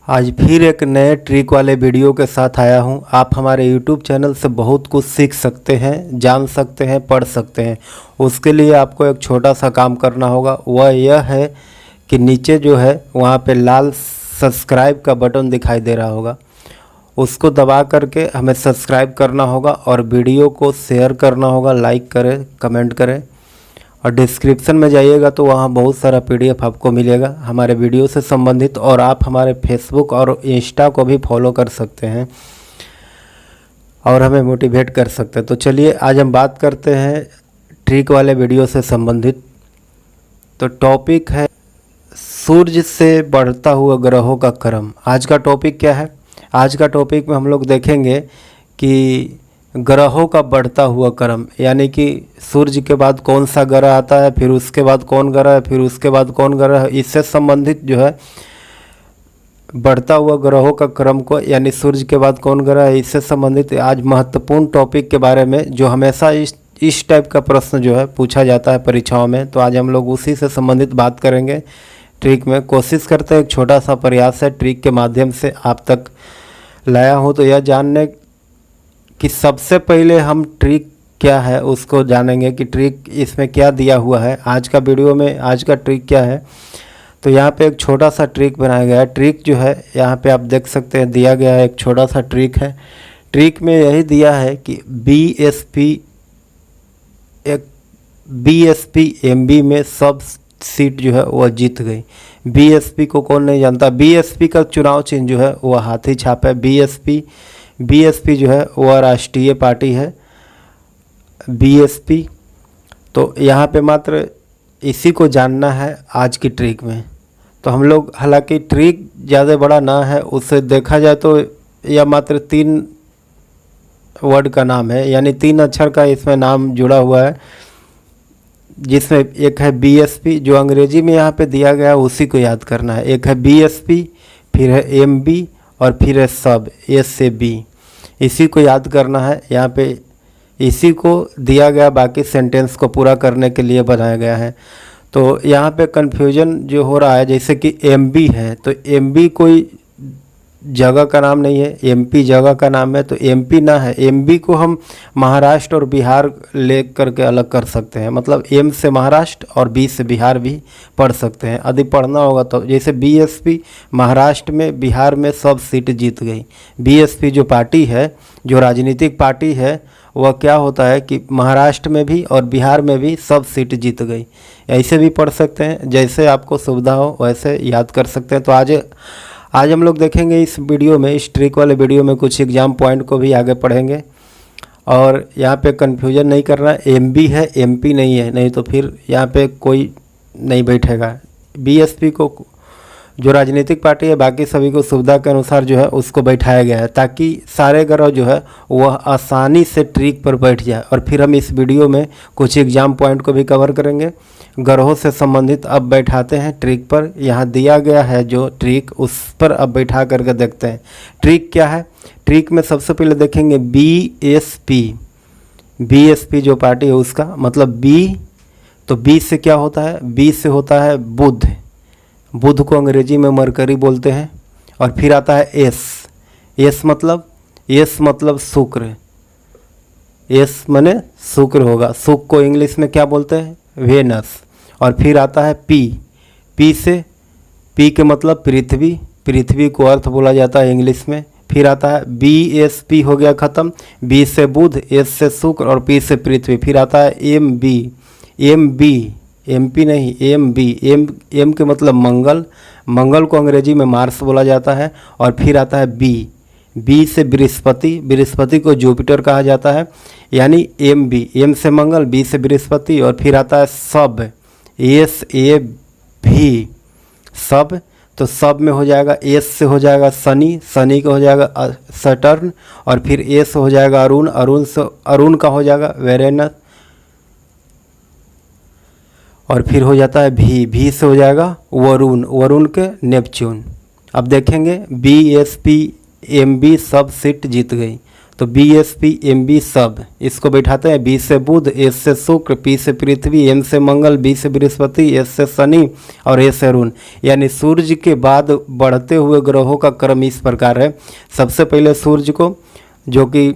आज फिर एक नए ट्रिक वाले वीडियो के साथ आया हूं। आप हमारे YouTube चैनल से बहुत कुछ सीख सकते हैं, जान सकते हैं, पढ़ सकते हैं। उसके लिए आपको एक छोटा सा काम करना होगा, वह यह है कि नीचे जो है वहां पे लाल सब्सक्राइब का बटन दिखाई दे रहा होगा, उसको दबा करके हमें सब्सक्राइब करना होगा और वीडियो को शेयर करना होगा, लाइक करें, कमेंट करें। और डिस्क्रिप्शन में जाइएगा तो वहाँ बहुत सारा PDF आपको मिलेगा हमारे वीडियो से संबंधित, और आप हमारे फेसबुक और इंस्टा को भी फॉलो कर सकते हैं और हमें मोटिवेट कर सकते हैं। तो चलिए आज हम बात करते हैं ट्रिक वाले वीडियो से संबंधित। तो टॉपिक है सूर्य से बढ़ता हुआ ग्रहों का क्रम। आज का टॉपिक क्या है? आज का टॉपिक में हम लोग देखेंगे कि ग्रहों का बढ़ता हुआ क्रम, यानी कि सूर्य के बाद कौन सा ग्रह आता है, फिर उसके बाद कौन ग्रह है, फिर उसके बाद कौन ग्रह है। इससे संबंधित जो है बढ़ता हुआ ग्रहों का क्रम को, यानी सूर्य के बाद कौन ग्रह है, इससे संबंधित आज महत्वपूर्ण टॉपिक के बारे में, जो हमेशा इस टाइप का प्रश्न जो है पूछा जाता है परीक्षाओं में। तो आज हम लोग उसी से संबंधित बात करेंगे ट्रिक में। कोशिश करते हैं, एक छोटा सा प्रयास है ट्रिक के माध्यम से आप तक लाया हूँ। तो यह जानने कि सबसे पहले हम ट्रिक क्या है उसको जानेंगे कि ट्रिक इसमें क्या दिया हुआ है। आज का वीडियो में आज का ट्रिक क्या है, तो यहाँ पे एक छोटा सा ट्रिक बनाया गया है। ट्रिक जो है यहाँ पे आप देख सकते हैं दिया गया है, एक छोटा सा ट्रिक है। ट्रिक में यही दिया है कि BSP MB में सब सीट जो है वह जीत गई। BSP को कौन नहीं जानता? BSP का चुनाव चिन्ह जो है वह हाथी छाप है। BSP जो है वह राष्ट्रीय पार्टी है, BSP। तो यहाँ पे मात्र इसी को जानना है आज की ट्रिक में। तो हम लोग, हालांकि ट्रिक ज़्यादा बड़ा ना है, उससे देखा जाए तो यह मात्र 3 वर्ड का नाम है, यानी 3 अक्षर का इसमें नाम जुड़ा हुआ है, जिसमें एक है BSP जो अंग्रेजी में यहाँ पे दिया गया है, उसी को याद करना है। एक है BSP, फिर है MB और फिर है सब S से B, इसी को याद करना है। यहाँ पे इसी को दिया गया, बाकी सेंटेंस को पूरा करने के लिए बनाया गया है। तो यहाँ पे कन्फ्यूजन जो हो रहा है, जैसे कि MB है तो MB कोई जगह का नाम नहीं है, MP जगह का नाम है, तो MP ना है। MB को हम महाराष्ट्र और बिहार ले करके अलग कर सकते हैं, मतलब M से महाराष्ट्र और B से बिहार भी पढ़ सकते हैं यदि पढ़ना होगा तो। जैसे BSP महाराष्ट्र में, बिहार में सब सीट जीत गई। BSP जो पार्टी है, जो राजनीतिक पार्टी है, वह क्या होता है कि महाराष्ट्र में भी और बिहार में भी सब सीट जीत गई। ऐसे भी पढ़ सकते हैं, जैसे आपको सुविधा हो वैसे याद कर सकते हैं। तो आज हम लोग देखेंगे इस वीडियो में, इस ट्रिक वाले वीडियो में कुछ एग्जाम पॉइंट को भी आगे पढ़ेंगे। और यहाँ पे कन्फ्यूजन नहीं करना, MB है MP नहीं है, नहीं तो फिर यहाँ पे कोई नहीं बैठेगा। BSP को जो राजनीतिक पार्टी है, बाकी सभी को सुविधा के अनुसार जो है उसको बैठाया गया है, ताकि सारे ग्रह जो है वह आसानी से ट्रिक पर बैठ जाए। और फिर हम इस वीडियो में कुछ एग्जाम पॉइंट को भी कवर करेंगे ग्रहों से संबंधित। अब बैठाते हैं ट्रिक पर, यहाँ दिया गया है जो ट्रिक, उस पर अब बैठा करके देखते हैं ट्रिक क्या है। ट्रिक में सबसे पहले देखेंगे BSP जो पार्टी है उसका मतलब B। तो B से क्या होता है? B से होता है बुध, बुध को अंग्रेजी में मरकरी बोलते हैं। और फिर आता है S मतलब शुक्र, S माने शुक्र होगा। शुक्र को इंग्लिश में क्या बोलते हैं? वेनस। और फिर आता है P से, P के मतलब पृथ्वी, पृथ्वी को अर्थ बोला जाता है इंग्लिश में। फिर आता है BSP हो गया ख़त्म। B से बुध, S से शुक्र और P से पृथ्वी। फिर आता है MB, MP नहीं, M के मतलब मंगल, मंगल को अंग्रेजी में मार्स बोला जाता है। और फिर आता है B से बृहस्पति, बृहस्पति को जुपिटर कहा जाता है, यानी MB, M से मंगल, B से बृहस्पति। और फिर आता है सब, SAV, सब। तो सब में हो जाएगा, S से हो जाएगा शनि, शनि का हो जाएगा सटर्न। और फिर S हो जाएगा अरुण, अरुण से अरुण का हो जाएगा वेरेनस। और फिर हो जाता है V से हो जाएगा वरुण, वरुण के नेपच्यून। अब देखेंगे BSP MB सब सीट जीत गई। तो BSP MB सब इसको बैठाते हैं। B से बुध, S से शुक्र, P से पृथ्वी, M से मंगल, B से बृहस्पति, S से शनि और A से अरुण। यानी सूर्य के बाद बढ़ते हुए ग्रहों का क्रम इस प्रकार है। सबसे पहले सूर्य को, जो कि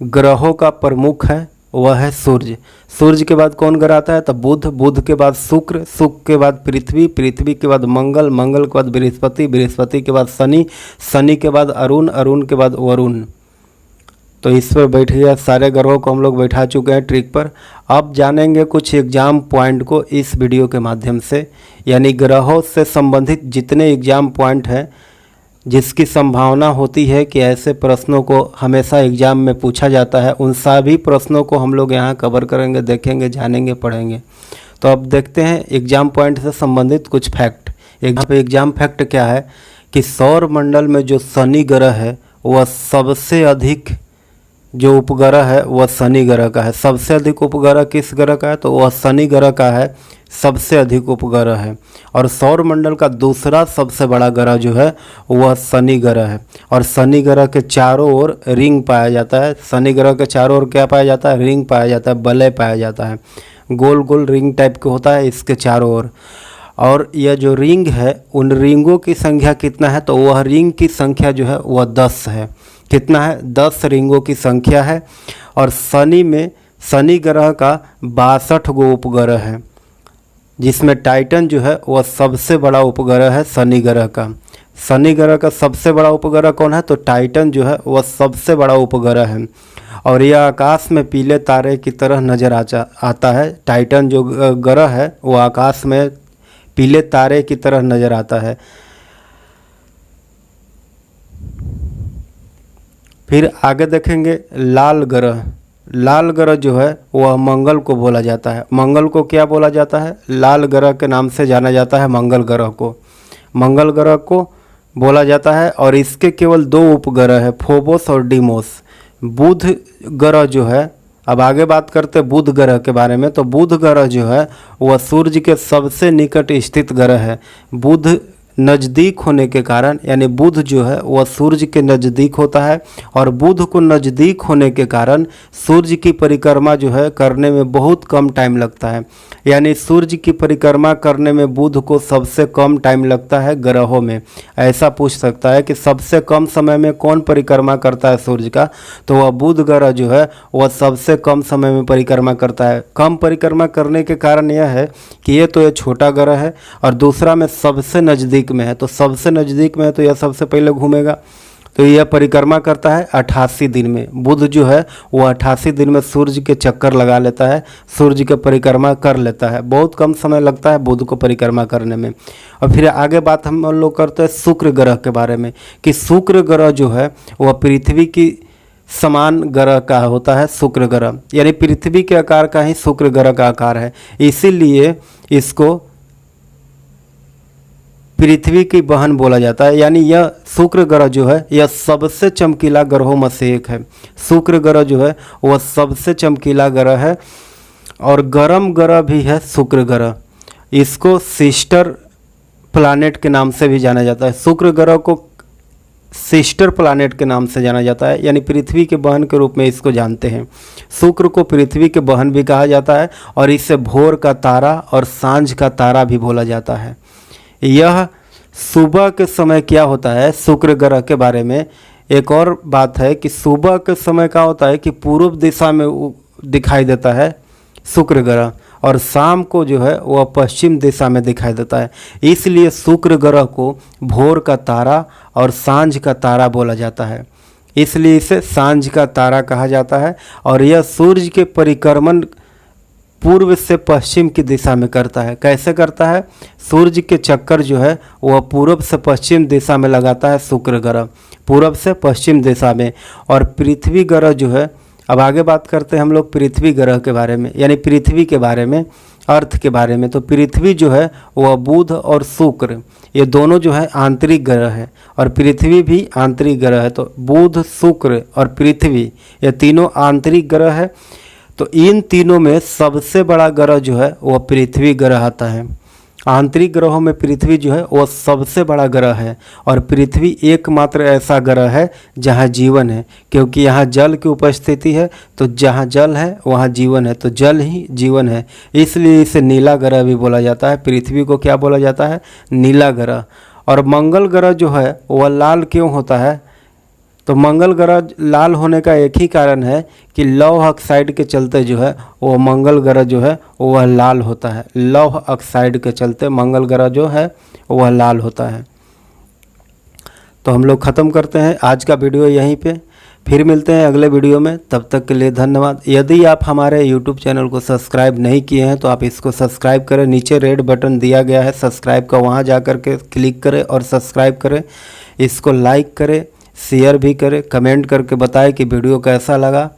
ग्रहों का प्रमुख है, वह है सूर्य। सूर्य के बाद कौन ग्रह आता है? तो बुध, बुध के बाद शुक्र, शुक्र के बाद पृथ्वी, पृथ्वी के बाद मंगल, मंगल के बाद बृहस्पति, बृहस्पति के बाद शनि, शनि के बाद अरुण, अरुण के बाद वरुण। तो इस पर बैठ गया, सारे ग्रहों को हम लोग बैठा चुके हैं ट्रिक पर। अब जानेंगे कुछ एग्जाम पॉइंट को इस वीडियो के माध्यम से, यानी ग्रहों से संबंधित जितने एग्जाम पॉइंट हैं जिसकी संभावना होती है कि ऐसे प्रश्नों को हमेशा एग्जाम में पूछा जाता है, उन सभी प्रश्नों को हम लोग यहाँ कवर करेंगे, देखेंगे, जानेंगे, पढ़ेंगे। तो अब देखते हैं एग्जाम पॉइंट से संबंधित कुछ फैक्ट। यहाँ पे एग्जाम फैक्ट क्या है कि सौर मंडल में जो शनि ग्रह है वह सबसे अधिक, जो उपग्रह है वह शनि ग्रह का है। सबसे अधिक उपग्रह किस ग्रह का है? तो वह शनि ग्रह का है, सबसे अधिक उपग्रह है। और सौर मंडल का दूसरा सबसे बड़ा ग्रह जो है वह शनि ग्रह है। और शनि ग्रह के चारों ओर रिंग पाया जाता है। शनि ग्रह के चारों ओर क्या पाया जाता है? रिंग पाया जाता है, वलय पाया जाता है, गोल गोल रिंग टाइप का होता है इसके चारों ओर। और यह जो रिंग है, उन रिंगों की संख्या कितना है? तो वह रिंग की संख्या जो है वह 10 है। कितना है? 10 रिंगों की संख्या है। और शनि में, शनि ग्रह का 62 गो उपग्रह है, जिसमें टाइटन जो है वह सबसे बड़ा उपग्रह है शनि ग्रह का। शनि ग्रह का सबसे बड़ा उपग्रह कौन है? तो टाइटन जो है वह सबसे बड़ा उपग्रह है। और यह आकाश में पीले तारे की तरह नजर आता है। टाइटन जो ग्रह है वह आकाश में पीले तारे की तरह नजर आता है। फिर आगे देखेंगे लाल ग्रह। लाल ग्रह जो है वह मंगल को बोला जाता है। मंगल को क्या बोला जाता है? लाल ग्रह के नाम से जाना जाता है मंगल ग्रह को। मंगल ग्रह को बोला जाता है। और इसके केवल 2 उपग्रह है, फोबोस और डीमोस। बुध ग्रह जो है, अब आगे बात करते हैं बुध ग्रह के बारे में। तो बुध ग्रह जो है वह सूर्य के सबसे निकट स्थित ग्रह है। बुध नज़दीक होने के कारण, यानी बुध जो है वह सूर्य के नज़दीक होता है। और बुध को नज़दीक होने के कारण सूर्य की परिक्रमा जो है करने में बहुत कम टाइम लगता है। यानी सूर्य की परिक्रमा करने में बुध को सबसे कम टाइम लगता है ग्रहों में। ऐसा पूछ सकता है कि सबसे कम समय में कौन परिक्रमा करता है सूर्य का? तो वह बुध ग्रह जो है वह सबसे कम समय में परिक्रमा करता है। कम परिक्रमा करने के कारण यह है कि ये तो ये छोटा ग्रह है और दूसरा में सबसे नज़दीक में है। तो सबसे नज़दीक में है तो यह सबसे पहले घूमेगा। तो यह परिक्रमा करता है 88 दिन में। बुध जो है वो 88 दिन में सूर्य के चक्कर लगा लेता है, सूर्य के परिक्रमा कर लेता है। बहुत कम समय लगता है बुध को परिक्रमा करने में। और फिर आगे बात हम लोग करते हैं शुक्र ग्रह के बारे में, कि शुक्र ग्रह जो है वह पृथ्वी की समान ग्रह का होता है। शुक्र ग्रह यानी पृथ्वी के आकार का ही शुक्र ग्रह का आकार है, इसीलिए इसको पृथ्वी की बहन बोला जाता है। यानी यह शुक्र ग्रह जो है यह सबसे चमकीला ग्रहों में से एक है। शुक्र ग्रह जो है वह सबसे चमकीला ग्रह है और गर्म ग्रह भी है शुक्र ग्रह। इसको सिस्टर प्लैनेट के नाम से भी जाना जाता है। शुक्र ग्रह को सिस्टर प्लैनेट के नाम से जाना जाता है, यानी पृथ्वी के बहन के रूप में इसको जानते हैं। शुक्र को पृथ्वी के बहन भी कहा जाता है और इसे भोर का तारा और सांझ का तारा भी बोला जाता है। यह सुबह के समय क्या होता है? शुक्र ग्रह के बारे में एक और बात है कि सुबह के समय क्या होता है कि पूर्व दिशा में दिखाई देता है शुक्र ग्रह, और शाम को जो है वह पश्चिम दिशा में दिखाई देता है। इसलिए शुक्र ग्रह को भोर का तारा और सांझ का तारा बोला जाता है, इसलिए इसे सांझ का तारा कहा जाता है। और यह सूर्य के परिक्रमण पूर्व से पश्चिम की दिशा में करता है। कैसे करता है? सूर्य के चक्कर जो है वह पूर्व से पश्चिम दिशा में लगाता है शुक्र ग्रह, पूर्व से पश्चिम दिशा में। और पृथ्वी ग्रह जो है, अब आगे बात करते हैं हम लोग पृथ्वी ग्रह के बारे में, यानी पृथ्वी के बारे में, अर्थ के बारे में। तो पृथ्वी जो है वह बुध और शुक्र ये दोनों जो है आंतरिक ग्रह है और पृथ्वी भी आंतरिक ग्रह है। तो बुध, शुक्र और पृथ्वी ये तीनों आंतरिक ग्रह है। तो इन तीनों में सबसे बड़ा ग्रह जो है वह पृथ्वी ग्रह आता है। आंतरिक ग्रहों में पृथ्वी जो है वो सबसे बड़ा ग्रह है और पृथ्वी एकमात्र ऐसा ग्रह है जहाँ जीवन है, क्योंकि यहाँ जल की उपस्थिति है। तो जहाँ जल है वहाँ जीवन है, तो जल ही जीवन है, इसलिए इसे नीला ग्रह भी बोला जाता है। पृथ्वी को क्या बोला जाता है? नीला ग्रह। और मंगल ग्रह जो है वह लाल क्यों होता है? तो मंगल ग्रह लाल होने का एक ही कारण है कि लौह ऑक्साइड के चलते जो है वो मंगल ग्रह जो है वह लाल होता है। लौह ऑक्साइड के चलते मंगल ग्रह जो है वह लाल होता है। तो हम लोग ख़त्म करते हैं आज का वीडियो यहीं पे, फिर मिलते हैं अगले वीडियो में। तब तक के लिए धन्यवाद। यदि आप हमारे YouTube चैनल को सब्सक्राइब नहीं किए हैं तो आप इसको सब्सक्राइब करें। नीचे रेड बटन दिया गया है सब्सक्राइब का, वहाँ जा कर के क्लिक करें और सब्सक्राइब करें। इसको लाइक करें, शेयर भी करें, कमेंट करके बताएं कि वीडियो कैसा लगा।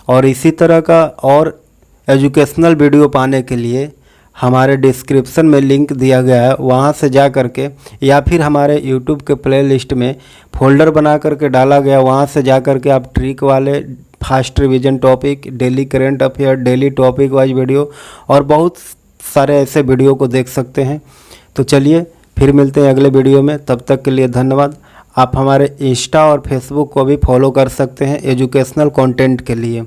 और इसी तरह का और एजुकेशनल वीडियो पाने के लिए हमारे डिस्क्रिप्शन में लिंक दिया गया है, वहाँ से जा कर के, या फिर हमारे YouTube के प्लेलिस्ट में फोल्डर बना करके डाला गया, वहाँ से जा कर के आप ट्रिक वाले, fast revision topic, daily current affair, daily topic wise video और बहुत सारे ऐसे वीडियो को देख सकते हैं। तो चलिए फिर मिलते हैं अगले वीडियो में, तब तक के लिए धन्यवाद। आप हमारे इंस्टा और फेसबुक को भी फॉलो कर सकते हैं एजुकेशनल कंटेंट के लिए।